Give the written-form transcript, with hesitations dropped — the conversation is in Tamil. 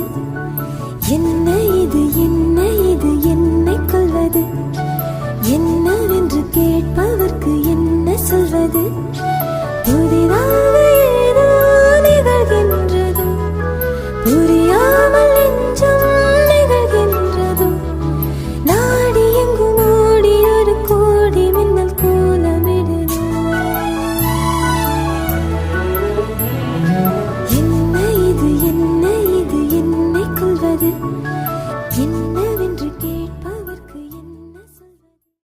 சொல்வது? என்ன இது என்ன இது என்னை கொள்வது? என்னவென்று கேட்பவர்க்கு என்ன சொல்வது? புதிதாக